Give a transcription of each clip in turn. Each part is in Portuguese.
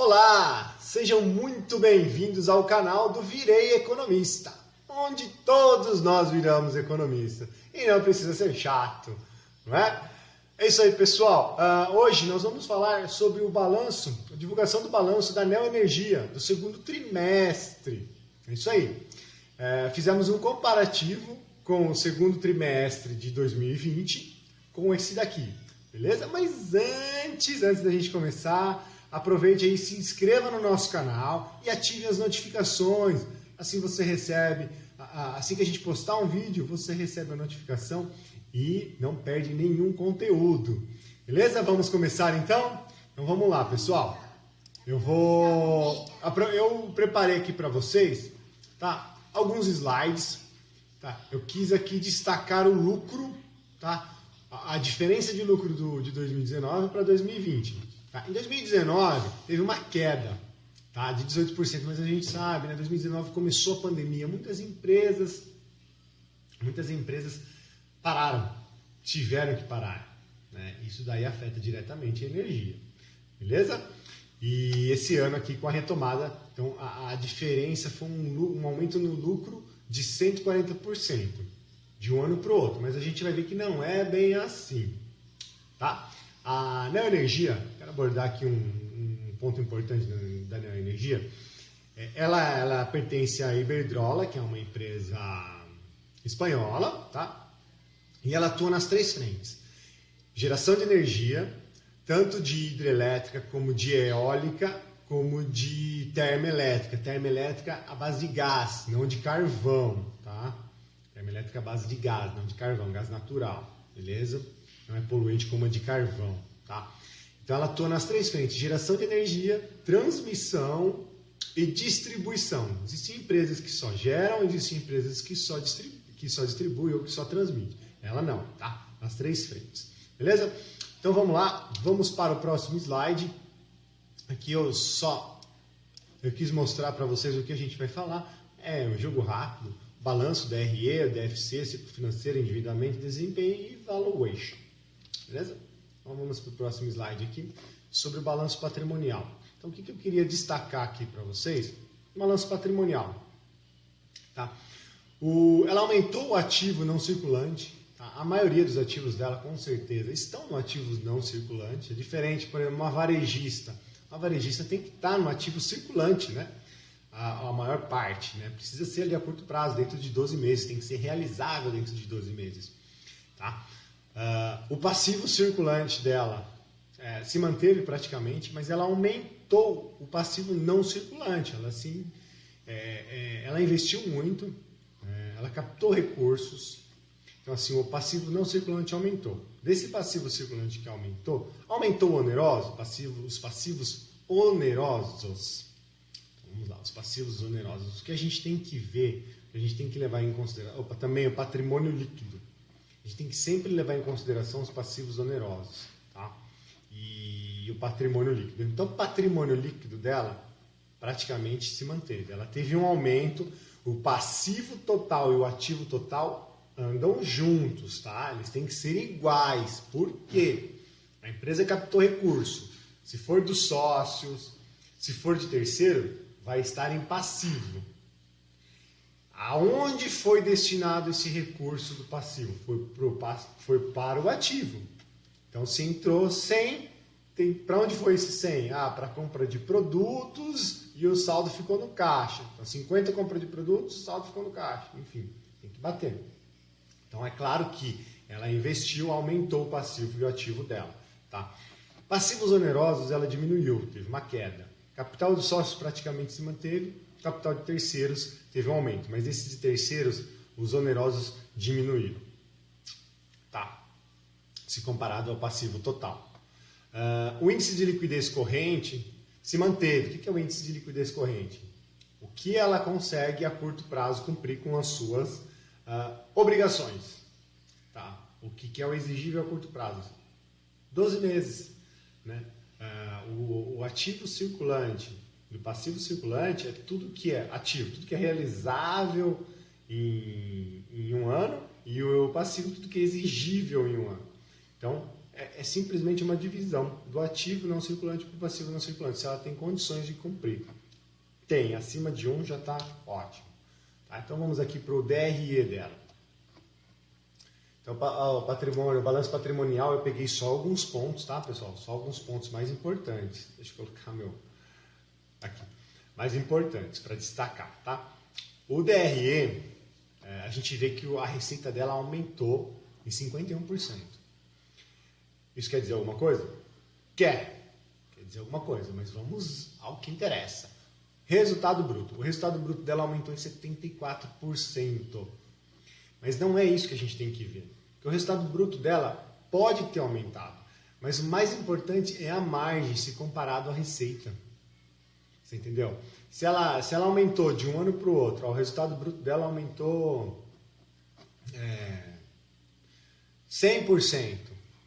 Olá, sejam muito bem-vindos ao canal do Virei Economista, onde todos nós viramos economista e não precisa ser chato, não é? É isso aí, pessoal. Hoje nós vamos falar sobre o balanço, a divulgação do balanço da Neoenergia do segundo trimestre. É isso aí. Fizemos um comparativo com o segundo trimestre de 2020 com esse daqui, beleza? Mas antes da gente começar, aproveite aí, se inscreva no nosso canal e ative as notificações. Assim você recebe, assim que a gente postar um vídeo, você recebe a notificação e não perde nenhum conteúdo. Beleza? Vamos começar então? Então vamos lá, pessoal. Eu preparei aqui para vocês, tá? Alguns slides, tá? Eu quis aqui destacar o lucro, tá? A diferença de lucro de 2019 para 2020. Tá? Em 2019 teve uma queda, tá, de 18%, mas a gente sabe, né? 2019 começou a pandemia, muitas empresas pararam, tiveram que parar, né? Isso daí afeta diretamente a energia, beleza? E esse ano aqui com a retomada, então a diferença foi um aumento no lucro de 140% de um ano para o outro, mas a gente vai ver que não é bem assim, tá? A Neoenergia, quero abordar aqui um ponto importante da Neoenergia, ela pertence à Iberdrola, que é uma empresa espanhola, tá? E ela atua nas três frentes: geração de energia, tanto de hidrelétrica como de eólica, como de termoelétrica. Termoelétrica à base de gás, não de carvão, tá? Termoelétrica à base de gás, não de carvão, gás natural, beleza? Não é poluente como a de carvão, tá? Então ela atua nas três frentes: geração de energia, transmissão e distribuição. Existem empresas que só geram, existem empresas que só distribuem ou que só transmitem. Ela não, tá? Nas três frentes, beleza? Então vamos lá, vamos para o próximo slide. Aqui eu quis mostrar para vocês o que a gente vai falar. É um jogo rápido: balanço, DRE, DFC, ciclo financeiro, endividamento, desempenho e valuation. Beleza? Então vamos para o próximo slide aqui, sobre o balanço patrimonial. Então o que eu queria destacar aqui para vocês? O balanço patrimonial. Tá? Ela aumentou o ativo não circulante. Tá? A maioria dos ativos dela, com certeza, estão no ativo não circulante. É diferente, por exemplo, uma varejista. Uma varejista tem que estar no ativo circulante, né? A maior parte, né? Precisa ser ali a curto prazo, dentro de 12 meses. Tem que ser realizável dentro de 12 meses. Tá? O passivo circulante dela se manteve praticamente, mas ela aumentou o passivo não circulante. Ela investiu muito, ela captou recursos. Então, assim, o passivo não circulante aumentou. Desse passivo circulante que aumentou o oneroso, os passivos onerosos. Então, vamos lá, os passivos onerosos. O que a gente tem que ver, a gente tem que levar em consideração, também o patrimônio líquido. A gente tem que sempre levar em consideração os passivos onerosos, tá? E o patrimônio líquido. Então, o patrimônio líquido dela praticamente se manteve. Ela teve um aumento, o passivo total e o ativo total andam juntos, tá? Eles têm que ser iguais. Por quê? A empresa captou recurso. Se for dos sócios, se for de terceiro, vai estar em passivo. Aonde foi destinado esse recurso do passivo? Foi para o ativo. Então, se entrou 100, para onde foi esse 100? Para compra de produtos e o saldo ficou no caixa. Então, 50 compra de produtos, o saldo ficou no caixa. Enfim, tem que bater. Então, é claro que ela investiu, aumentou o passivo e o ativo dela. Tá? Passivos onerosos, ela diminuiu, teve uma queda. Capital dos sócios praticamente se manteve. Capital de terceiros teve um aumento, mas desses de terceiros, os onerosos diminuíram, tá? Se comparado ao passivo total. O índice de liquidez corrente se manteve. O que é o índice de liquidez corrente? O que ela consegue a curto prazo cumprir com as suas obrigações, tá? O que é o exigível a curto prazo? 12 meses, né? O ativo circulante do passivo circulante é tudo que é ativo, tudo que é realizável em um ano, e o passivo tudo que é exigível em um ano. Então, é simplesmente uma divisão do ativo não circulante para o passivo não circulante, se ela tem condições de cumprir. Tem, acima de 1 já está ótimo. Tá? Então vamos aqui para o DRE dela. Então o patrimônio, o balanço patrimonial, eu peguei só alguns pontos, tá, pessoal? Só alguns pontos mais importantes. Deixa eu colocar meu aqui. Mais importantes para destacar, tá? O DRE, a gente vê que a receita dela aumentou em 51%. Isso quer dizer alguma coisa? Quer dizer alguma coisa, mas vamos ao que interessa. Resultado bruto. O resultado bruto dela aumentou em 74%. Mas não é isso que a gente tem que ver. Porque o resultado bruto dela pode ter aumentado. Mas o mais importante é a margem se comparado à receita. Você entendeu? Se ela aumentou de um ano para o outro, o resultado bruto dela aumentou 100%,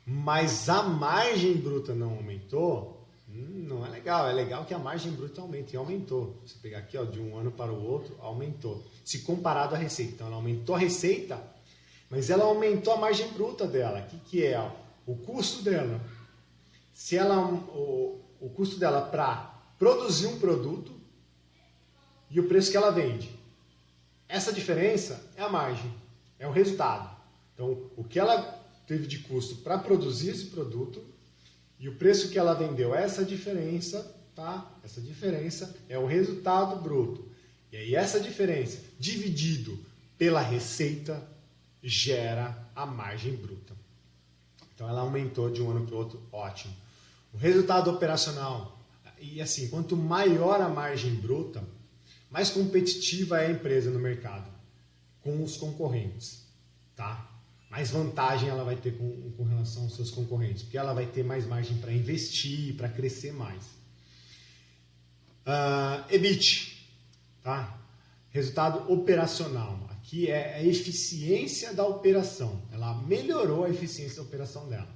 mas a margem bruta não aumentou, não é legal. É legal que a margem bruta aumente, e aumentou. Se pegar aqui, ó, de um ano para o outro, aumentou. Se comparado à receita. Então, ela aumentou a receita, mas ela aumentou a margem bruta dela. O que é? O custo dela. Se o custo dela para produzir um produto e o preço que ela vende. Essa diferença é a margem, é o resultado. Então, o que ela teve de custo para produzir esse produto e o preço que ela vendeu, essa diferença, tá? Essa diferença é o resultado bruto. E aí essa diferença dividido pela receita gera a margem bruta. Então ela aumentou de um ano para o outro, ótimo. O resultado operacional, e assim, quanto maior a margem bruta, mais competitiva é a empresa no mercado com os concorrentes, tá? Mais vantagem ela vai ter com relação aos seus concorrentes, porque ela vai ter mais margem para investir, para crescer mais. EBIT, tá? Resultado operacional. Aqui é a eficiência da operação. Ela melhorou a eficiência da operação dela.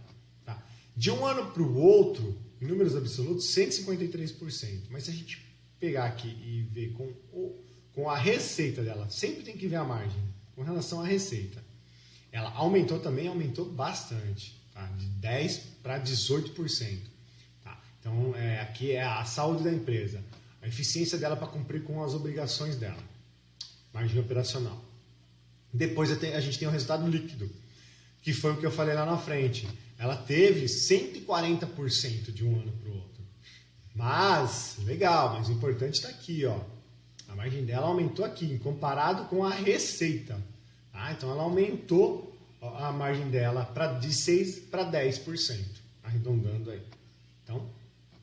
Tá? De um ano para o outro, em números absolutos, 153%. Mas se a gente pegar aqui e ver com a receita dela, sempre tem que ver a margem com relação à receita. Ela aumentou também, aumentou bastante, tá? De 10% para 18%. Tá? Então, aqui é a saúde da empresa, a eficiência dela para cumprir com as obrigações dela, margem operacional. Depois a gente tem o resultado líquido, que foi o que eu falei lá na frente. Ela teve 140% de um ano para o outro. Mas, legal, mas o importante está aqui, ó. A margem dela aumentou aqui, comparado com a receita. Tá? Então, ela aumentou a margem dela de 6% para 10%, arredondando aí. Então,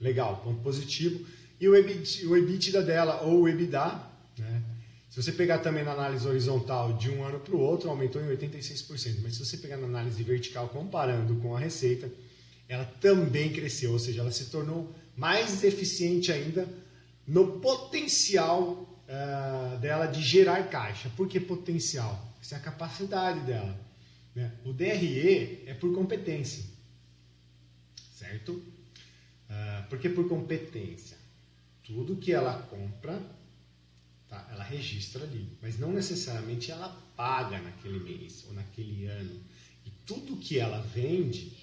legal, ponto positivo. E o EBITDA dela, ou o EBITDA, né? Se você pegar também na análise horizontal de um ano para o outro, aumentou em 86%. Mas se você pegar na análise vertical, comparando com a receita, ela também cresceu, ou seja, ela se tornou mais eficiente ainda no potencial dela de gerar caixa. Por que potencial? Essa é a capacidade dela. Né? O DRE é por competência, certo? Por que por competência? Tudo que ela compra, tá, ela registra ali, mas não necessariamente ela paga naquele mês ou naquele ano. E tudo que ela vende,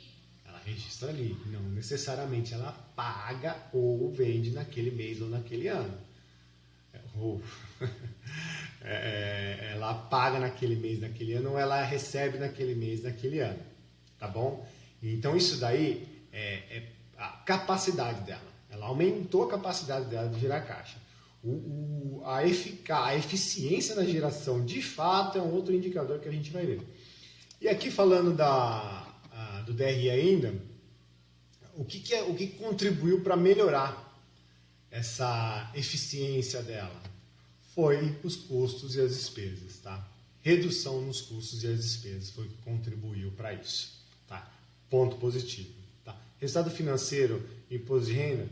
ela registra ali. Não necessariamente ela paga ou vende naquele mês ou naquele ano. Ela paga naquele mês, naquele ano, ou ela recebe naquele mês, naquele ano. Tá bom? Então isso daí é a capacidade dela. Ela aumentou a capacidade dela de gerar caixa. A eficiência na geração, de fato, é um outro indicador que a gente vai ver. E aqui falando do DRE ainda, o que contribuiu para melhorar essa eficiência dela? Foi os custos e as despesas, tá? Redução nos custos e as despesas foi o que contribuiu para isso, tá? Ponto positivo, tá? Resultado financeiro, imposto de renda,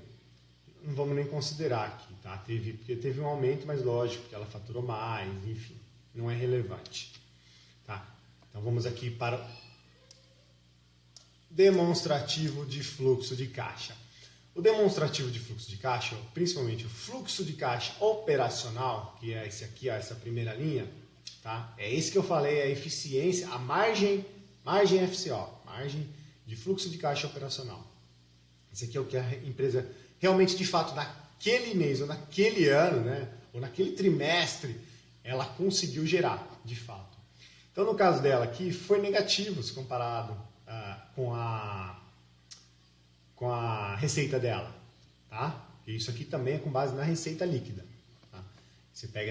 não vamos nem considerar aqui, tá? Porque teve um aumento, mas lógico, porque ela faturou mais, enfim, não é relevante, tá? Então vamos aqui para o demonstrativo de fluxo de caixa. O demonstrativo de fluxo de caixa, principalmente o fluxo de caixa operacional, que é esse aqui, ó, essa primeira linha, tá? É esse que eu falei, a eficiência, a margem FCO, margem de fluxo de caixa operacional. Esse aqui é o que a empresa realmente, de fato, naquele mês ou naquele ano, né, ou naquele trimestre, ela conseguiu gerar, de fato. Então, no caso dela aqui, foi negativo se comparado com a receita dela. Tá? E isso aqui também é com base na receita líquida. Tá? Você pega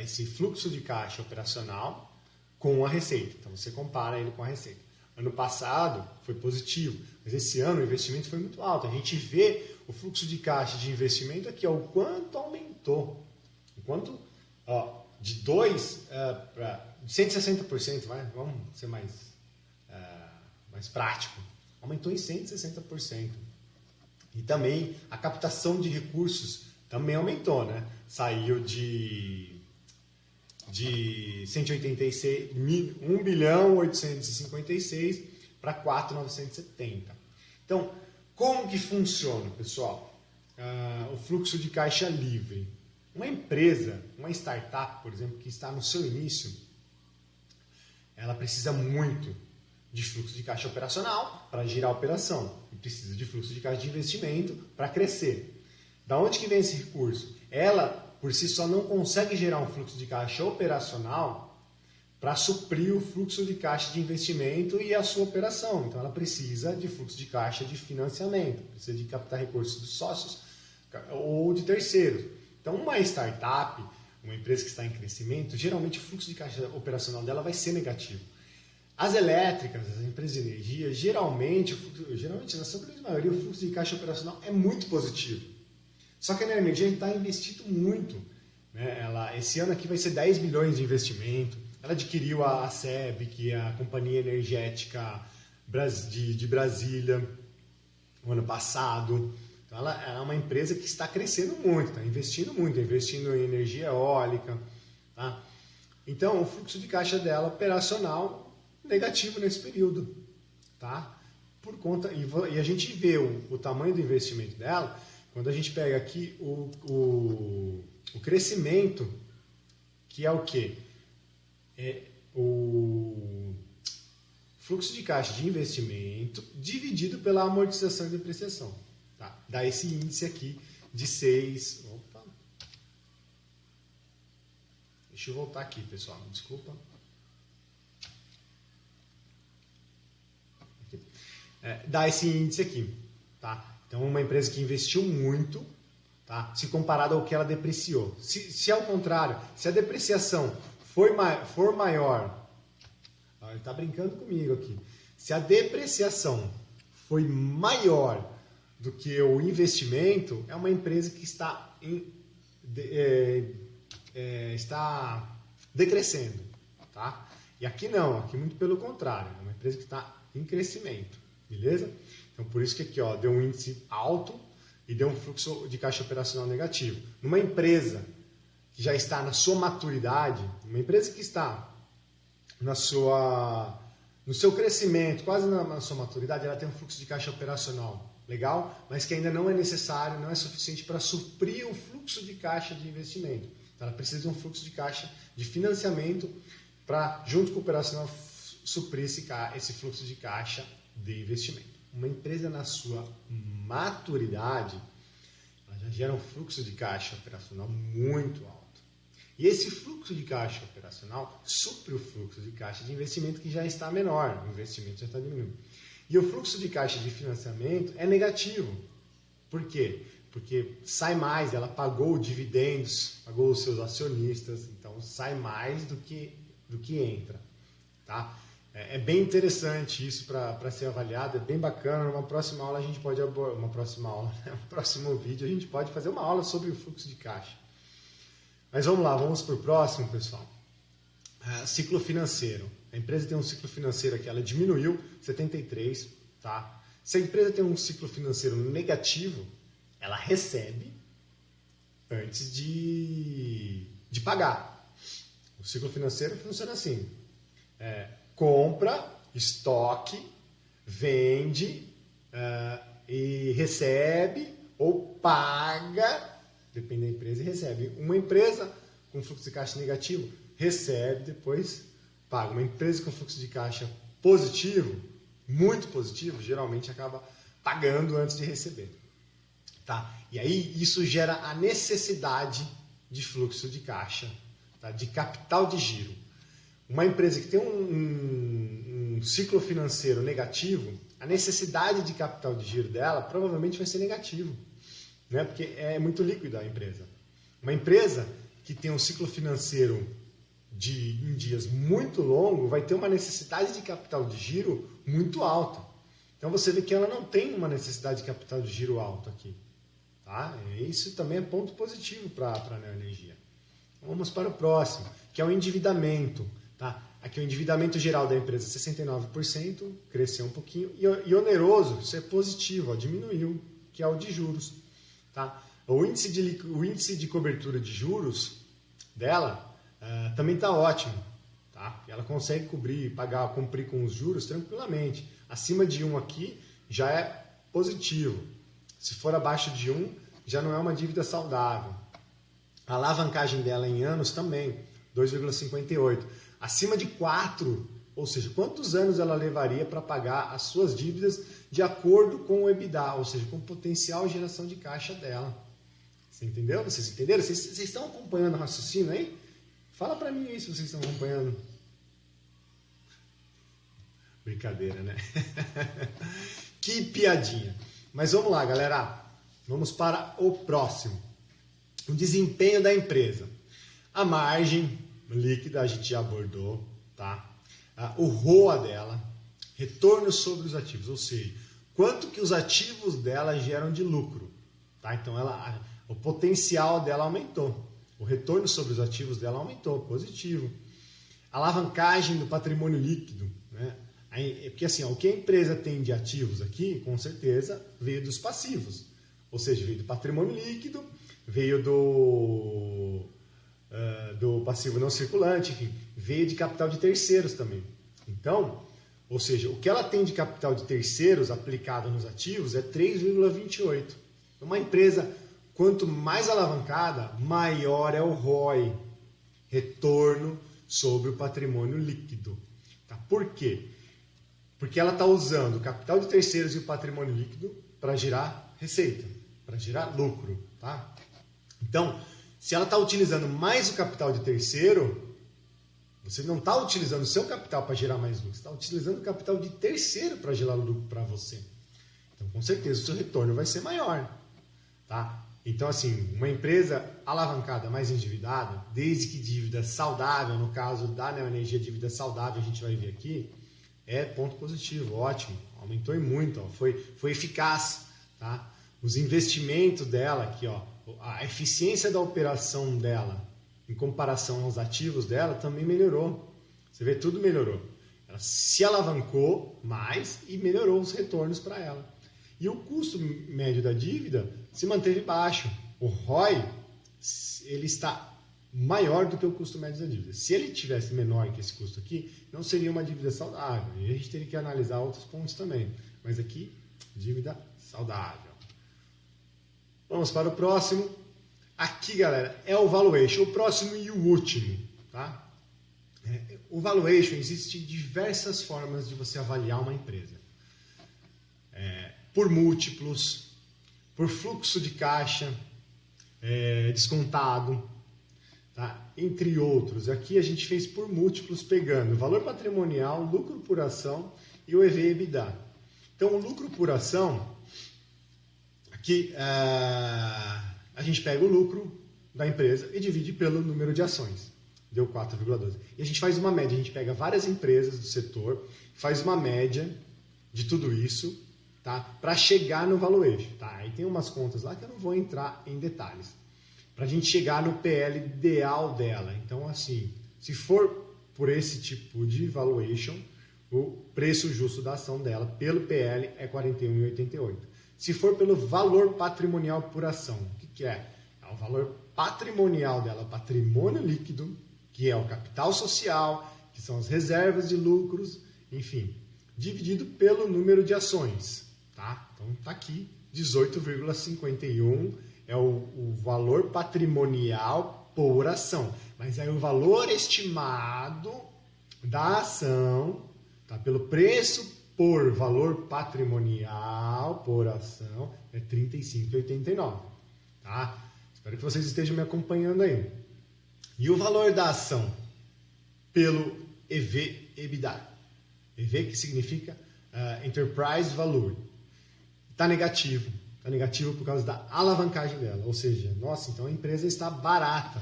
esse fluxo de caixa operacional com a receita. Então, você compara ele com a receita. Ano passado foi positivo, mas esse ano o investimento foi muito alto. A gente vê o fluxo de caixa de investimento aqui, ó, o quanto aumentou. O quanto, de 2 para 160%, vamos ser mais prático. Aumentou em 160%. E também a captação de recursos também aumentou, né? Saiu de 1 bilhão 856 para 4,970. Então, como que funciona, pessoal? O fluxo de caixa livre. Uma empresa, uma startup, por exemplo, que está no seu início, ela precisa muito de fluxo de caixa operacional para girar a operação e precisa de fluxo de caixa de investimento para crescer. Da onde que vem esse recurso? Ela, por si só, não consegue gerar um fluxo de caixa operacional para suprir o fluxo de caixa de investimento e a sua operação. Então, ela precisa de fluxo de caixa de financiamento, precisa de captar recursos dos sócios ou de terceiros. Então, uma startup, uma empresa que está em crescimento, geralmente o fluxo de caixa operacional dela vai ser negativo. As elétricas, as empresas de energia, geralmente na sua grande maioria, o fluxo de caixa operacional é muito positivo. Só que na energia a gente está investindo muito. Né? Esse ano aqui vai ser 10 bilhões de investimento. Ela adquiriu a SEB, que é a Companhia Energética de Brasília, no ano passado. Então ela é uma empresa que está crescendo muito, está investindo em energia eólica. Tá? Então o fluxo de caixa dela operacional negativo nesse período, tá? Por conta, e a gente vê o tamanho do investimento dela, quando a gente pega aqui o crescimento, que é o quê? É o fluxo de caixa de investimento dividido pela amortização e depreciação. Tá? Dá esse índice aqui de 6... Opa! Deixa eu voltar aqui, pessoal, desculpa. Dá esse índice aqui, tá? Então, uma empresa que investiu muito, tá? Se comparado ao que ela depreciou. Se ao contrário, se a depreciação for maior, ele está brincando comigo aqui. Se a depreciação foi maior do que o investimento, é uma empresa que está decrescendo, tá? E aqui não, aqui muito pelo contrário, é uma empresa que está em crescimento. Beleza? Então, por isso que aqui deu um índice alto e deu um fluxo de caixa operacional negativo. Numa empresa que já está na sua maturidade, uma empresa que está no seu crescimento, quase na sua maturidade, ela tem um fluxo de caixa operacional legal, mas que ainda não é necessário, não é suficiente para suprir o fluxo de caixa de investimento. Então, ela precisa de um fluxo de caixa de financiamento para, junto com o operacional, suprir esse fluxo de caixa de investimento. Uma empresa na sua maturidade, ela já gera um fluxo de caixa operacional muito alto. E esse fluxo de caixa operacional supre o fluxo de caixa de investimento que já está menor, o investimento já está diminuindo. E o fluxo de caixa de financiamento é negativo. Por quê? Porque sai mais, ela pagou dividendos, pagou os seus acionistas, então sai mais do que entra. Tá? É bem interessante isso para ser avaliado, é bem bacana. Numa próxima aula a gente pode abordar, um próximo vídeo a gente pode fazer uma aula sobre o fluxo de caixa. Mas vamos lá, vamos para o próximo, pessoal. Ciclo financeiro. A empresa tem um ciclo financeiro aqui, ela diminuiu 73, tá? Se a empresa tem um ciclo financeiro negativo, ela recebe antes de pagar. O ciclo financeiro funciona assim. Compra, estoque, vende e recebe ou paga, depende da empresa, e recebe. Uma empresa com fluxo de caixa negativo recebe, depois paga. Uma empresa com fluxo de caixa positivo, muito positivo, geralmente acaba pagando antes de receber. Tá? E aí isso gera a necessidade de fluxo de caixa, tá? De capital de giro. Uma empresa que tem um ciclo financeiro negativo, a necessidade de capital de giro dela provavelmente vai ser negativo, né? Porque é muito líquida a empresa. Uma empresa que tem um ciclo financeiro em dias muito longo vai ter uma necessidade de capital de giro muito alta. Então você vê que ela não tem uma necessidade de capital de giro alto aqui. Tá? Isso também é ponto positivo para a Neoenergia. Vamos para o próximo, que é o endividamento. Tá? Aqui o endividamento geral da empresa 69%, cresceu um pouquinho, e oneroso, isso é positivo, ó, diminuiu, que é o de juros. Tá? O índice de cobertura de juros dela também está ótimo. Tá? Ela consegue cumprir com os juros tranquilamente. Acima de 1 aqui já é positivo. Se for abaixo de 1, já não é uma dívida saudável. A alavancagem dela em anos também, 2,58. Acima de 4, ou seja, quantos anos ela levaria para pagar as suas dívidas de acordo com o EBITDA, ou seja, com o potencial geração de caixa dela. Você entendeu? Vocês entenderam? Vocês estão acompanhando o raciocínio aí? Fala para mim aí se vocês estão acompanhando. Brincadeira, né? Que piadinha. Mas vamos lá, galera. Vamos para o próximo. O desempenho da empresa. A margem líquida a gente já abordou, tá? O ROA dela, retorno sobre os ativos, ou seja, quanto que os ativos dela geram de lucro, tá? Então o potencial dela aumentou. O retorno sobre os ativos dela aumentou, positivo. A alavancagem do patrimônio líquido, né? Porque assim, o que a empresa tem de ativos aqui, com certeza, veio dos passivos. Ou seja, veio do patrimônio líquido, veio do passivo não circulante, enfim, veio de capital de terceiros também. Então, ou seja, o que ela tem de capital de terceiros aplicado nos ativos é 3,28. Uma empresa, quanto mais alavancada, maior é o ROI, retorno sobre o patrimônio líquido. Tá? Por quê? Porque ela está usando o capital de terceiros e o patrimônio líquido para gerar receita, para gerar lucro. Tá? Então, se ela está utilizando mais o capital de terceiro, você não está utilizando o seu capital para gerar mais lucro, você está utilizando o capital de terceiro para gerar lucro para você. Então, com certeza, o seu retorno vai ser maior. Tá? Então, assim, uma empresa alavancada, mais endividada, desde que dívida saudável, no caso da Neoenergia, dívida saudável, a gente vai ver aqui, é ponto positivo, ótimo, aumentou e muito, ó, foi eficaz. Tá? Os investimentos dela aqui, ó, a eficiência da operação dela em comparação aos ativos dela também melhorou. Você vê, tudo melhorou. Ela se alavancou mais e melhorou os retornos para ela. E o custo médio da dívida se manteve baixo. O ROI ele está maior do que o custo médio da dívida. Se ele tivesse menor que esse custo aqui, não seria uma dívida saudável. E a gente teria que analisar outros pontos também. Mas aqui, dívida saudável. Vamos para o próximo. Aqui, galera, é o valuation. O próximo e o último. Tá? O valuation, existe diversas formas de você avaliar uma empresa. Por múltiplos, por fluxo de caixa, descontado, tá? Entre outros. Aqui a gente fez por múltiplos, pegando valor patrimonial, lucro por ação e o EV/EBITDA. Então, o lucro por ação, aqui a gente pega o lucro da empresa e divide pelo número de ações. Deu 4,12. E a gente faz uma média, a gente pega várias empresas do setor, faz uma média de tudo isso, tá? Para chegar no valuation. Tá? Aí tem umas contas lá que eu não vou entrar em detalhes. Para a gente chegar no PL ideal dela. Então, assim, se for por esse tipo de valuation, o preço justo da ação dela pelo PL é 41,88. Se for pelo valor patrimonial por ação, o que é? É o valor patrimonial dela, patrimônio líquido, que é o capital social, que são as reservas de lucros, enfim, dividido pelo número de ações. Tá? Então está aqui, 18,51 é o valor patrimonial por ação. Mas aí o valor estimado da ação, tá? Pelo preço por valor patrimonial por ação é R$ 35,89. Tá? Espero que vocês estejam me acompanhando aí. E o valor da ação pelo EV/EBITDA. EV que significa Enterprise Value. Está negativo. Está negativo por causa da alavancagem dela. Ou seja, nossa, então a empresa está barata.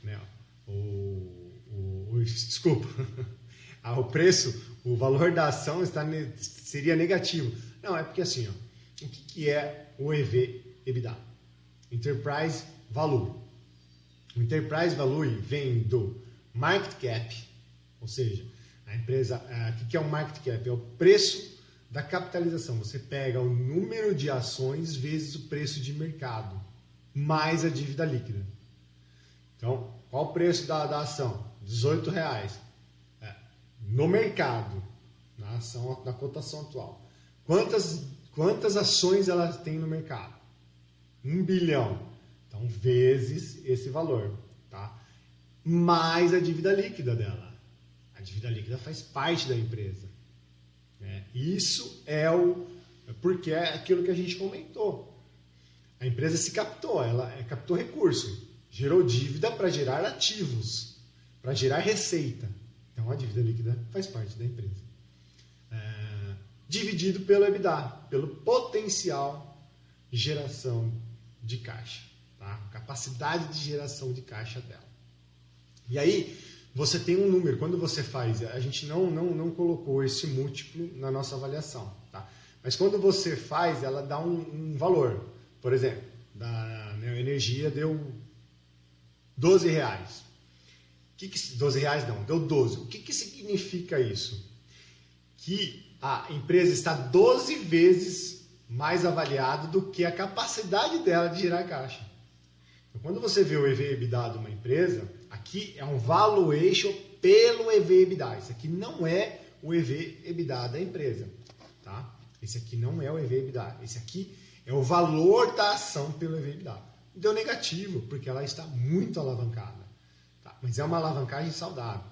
Né? Desculpa. O preço, o valor da ação seria negativo. Não, é porque assim, ó, o que é o EV/EBITDA? Enterprise Value. O Enterprise Value vem do Market Cap, ou seja, a empresa, o que é o Market Cap? É o preço da capitalização. Você pega o número de ações vezes o preço de mercado, mais a dívida líquida. Então, qual o preço da ação? R$18. No mercado, na cotação atual. Quantas ações ela tem no mercado? 1 bilhão. Então, vezes esse valor. Tá? Mais a dívida líquida dela. A dívida líquida faz parte da empresa. Isso porque é aquilo que a gente comentou. A empresa se captou, ela captou recurso, gerou dívida para gerar ativos, para gerar receita. Então a dívida líquida faz parte da empresa. Dividido pelo EBITDA, pelo potencial de geração de caixa, tá? Capacidade de geração de caixa dela. E aí você tem um número, quando você faz, a gente não colocou esse múltiplo na nossa avaliação, tá? Mas quando você faz, ela dá um valor. Por exemplo, da Neoenergia deu R$12. 12 reais não, deu 12. O que significa isso? Que a empresa está 12 vezes mais avaliada do que a capacidade dela de gerar caixa. Então, quando você vê o EV/EBITDA de uma empresa, aqui é um valuation pelo EV/EBITDA. Isso aqui não é o EV/EBITDA da empresa. Tá? Esse aqui não é o EV/EBITDA. Esse aqui é o valor da ação pelo EV/EBITDA. Deu negativo, porque ela está muito alavancada. Tá? Mas é uma alavancagem saudável.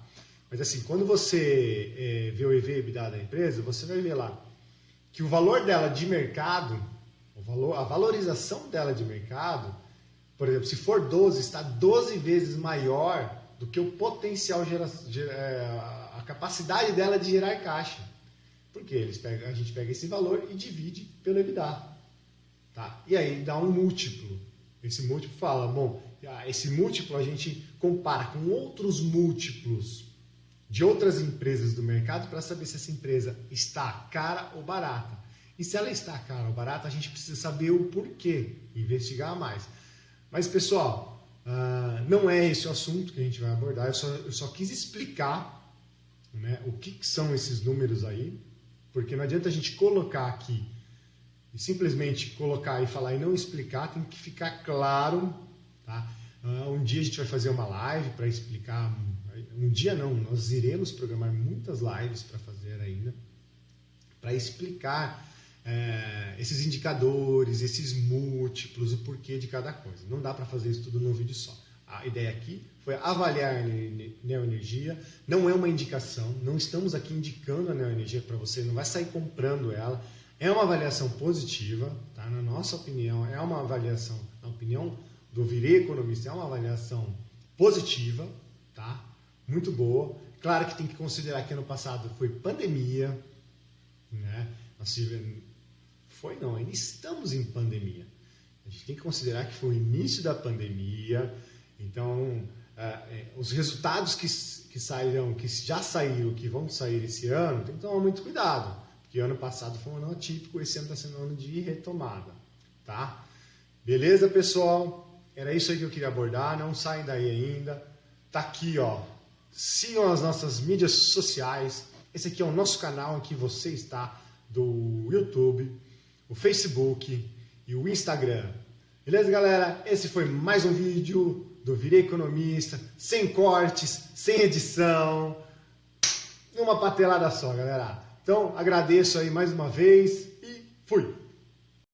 Mas assim, quando você vê o EV/EBITDA da empresa, você vai ver lá que o valor dela de mercado, a valorização dela de mercado, por exemplo, se for 12, está 12 vezes maior do que o potencial, a capacidade dela de gerar caixa. Porque a gente pega esse valor e divide pelo EBITDA. Tá? E aí dá um múltiplo. Esse múltiplo fala, bom, esse múltiplo a gente compara com outros múltiplos de outras empresas do mercado para saber se essa empresa está cara ou barata. E se ela está cara ou barata, a gente precisa saber o porquê, investigar mais. Mas, pessoal, não é esse o assunto que a gente vai abordar. Eu só quis explicar, né, o que são esses números aí, porque não adianta a gente colocar aqui e simplesmente colocar e falar e não explicar, tem que ficar claro. Tá? Um dia a gente vai fazer uma live para explicar. Um dia não, nós iremos programar muitas lives para fazer ainda, para explicar esses indicadores, esses múltiplos, o porquê de cada coisa. Não dá para fazer isso tudo num vídeo só. A ideia aqui foi avaliar a Neoenergia, não é uma indicação, não estamos aqui indicando a Neoenergia para você, não vai sair comprando ela, é uma avaliação positiva, tá? Na nossa opinião, é uma avaliação, na opinião do Virei Economista, é uma avaliação positiva, tá? Muito boa. Claro que tem que considerar que ano passado foi pandemia, né? Ainda estamos em pandemia. A gente tem que considerar que foi o início da pandemia, então os resultados que sairão, que já saíram, que vão sair esse ano, tem que tomar muito cuidado, porque ano passado foi um ano atípico, esse ano está sendo um ano de retomada, tá? Beleza, pessoal? Era isso aí que eu queria abordar, não saem daí ainda. Tá aqui, ó. Sigam as nossas mídias sociais. Esse aqui é o nosso canal em que você está, do YouTube, o Facebook e o Instagram. Beleza, galera? Esse foi mais um vídeo do Virei Economista, sem cortes, sem edição, numa patelada só, galera. Então, agradeço aí mais uma vez e fui!